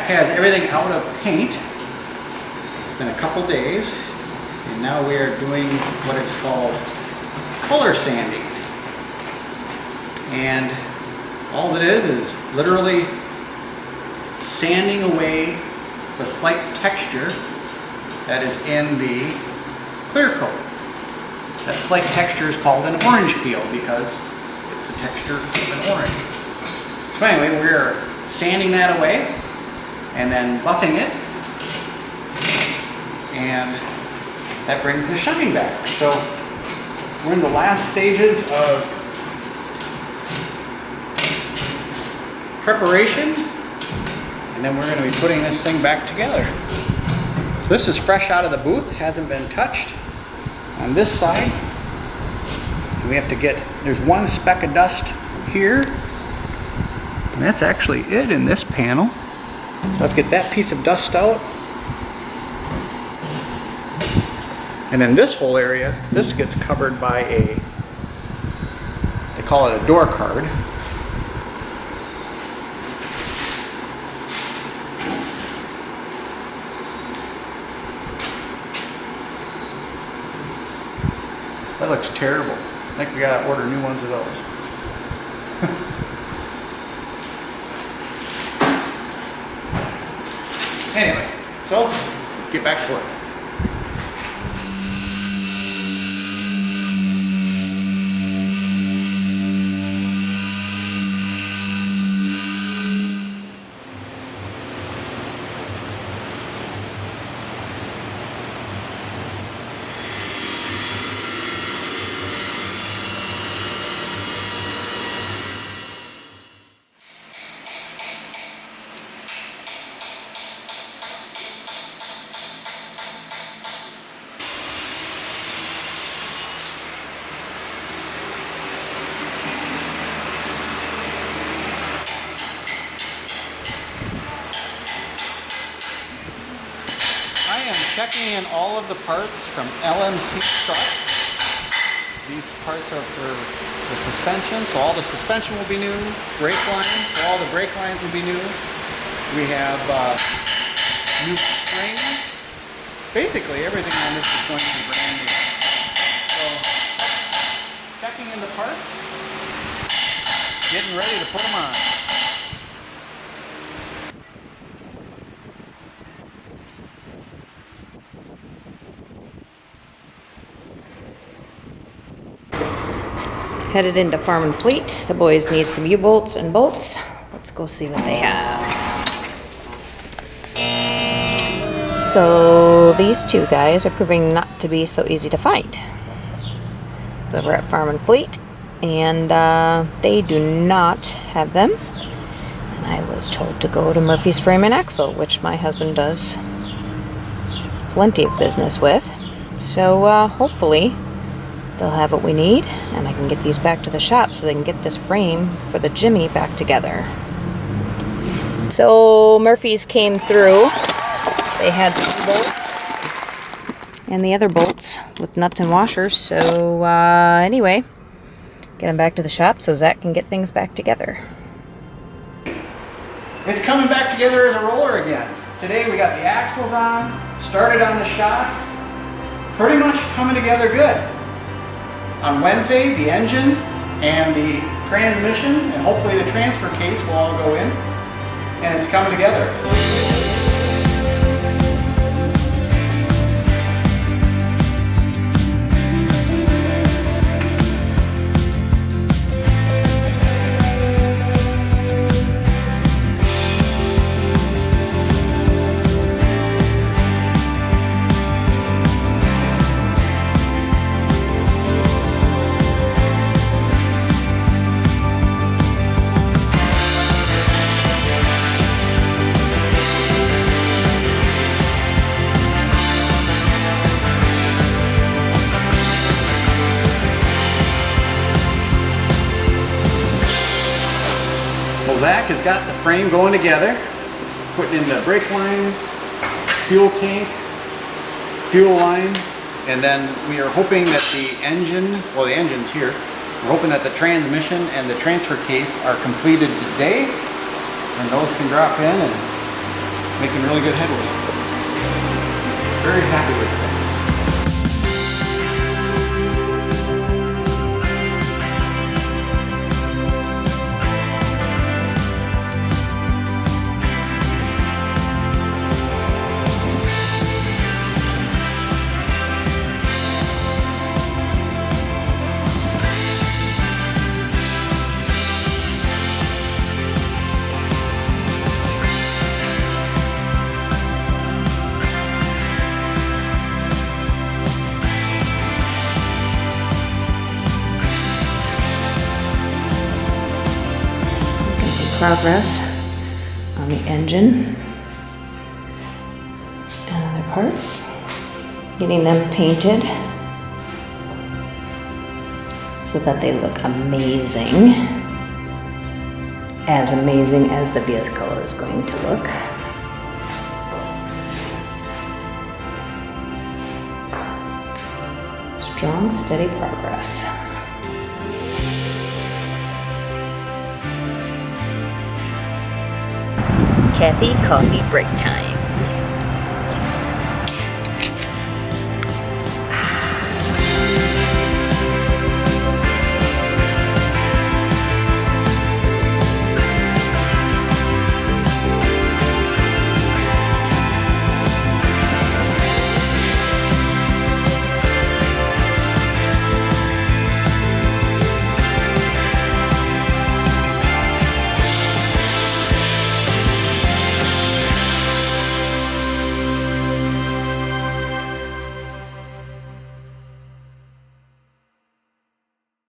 has everything out of paint. It's been a couple days, and now we are doing what is called color sanding. And all it is literally sanding away the slight texture that is in the clear coat. That slight texture is called an orange peel because it's the texture of an orange. So anyway, we're sanding that away and then buffing it, and that brings the shine back. So we're in the last stages of preparation, and then we're going to be putting this thing back together. So this is fresh out of the booth, hasn't been touched. On this side, we have to get, there's one speck of dust here, and that's actually it in this panel. So let's get that piece of dust out. And then this whole area, this gets covered by a, they call it a door card. That looks terrible. I think we gotta order new ones of those. Anyway, so get back to work. I am checking in all of the parts from LMC truck. These parts are for the suspension, so all the suspension will be new. Brake lines, so all the brake lines will be new. We have new springs. Basically everything on this is going to be brand new. So checking in the parts, getting ready to put them on. Headed into Farm and Fleet. The boys need some U-bolts and bolts. Let's go see what they have. So these two guys are proving not to be so easy to find. So we're at Farm and Fleet, and they do not have them. And I was told to go to Murphy's Frame and Axle, which my husband does plenty of business with. So hopefully they'll have what we need, and I can get these back to the shop so they can get this frame for the Jimmy back together. So Murphy's came through. They had the bolts and the other bolts with nuts and washers. So anyway, get them back to the shop so Zack can get things back together. It's coming back together as a roller again. Today we got the axles on, started on the shocks, pretty much coming together good. On Wednesday, the engine and the transmission, and hopefully the transfer case will all go in, and it's coming together. Well, Zack has got the frame going together, putting in the brake lines, fuel tank, fuel line, and then we are hoping that the engine, well, the engine's here, we're hoping that the transmission and the transfer case are completed today, and those can drop in and making really good headway. Very happy with things. Progress on the engine and other parts, getting them painted so that they look amazing as the vehicle is going to look. Strong, steady progress. Kathy coffee break time.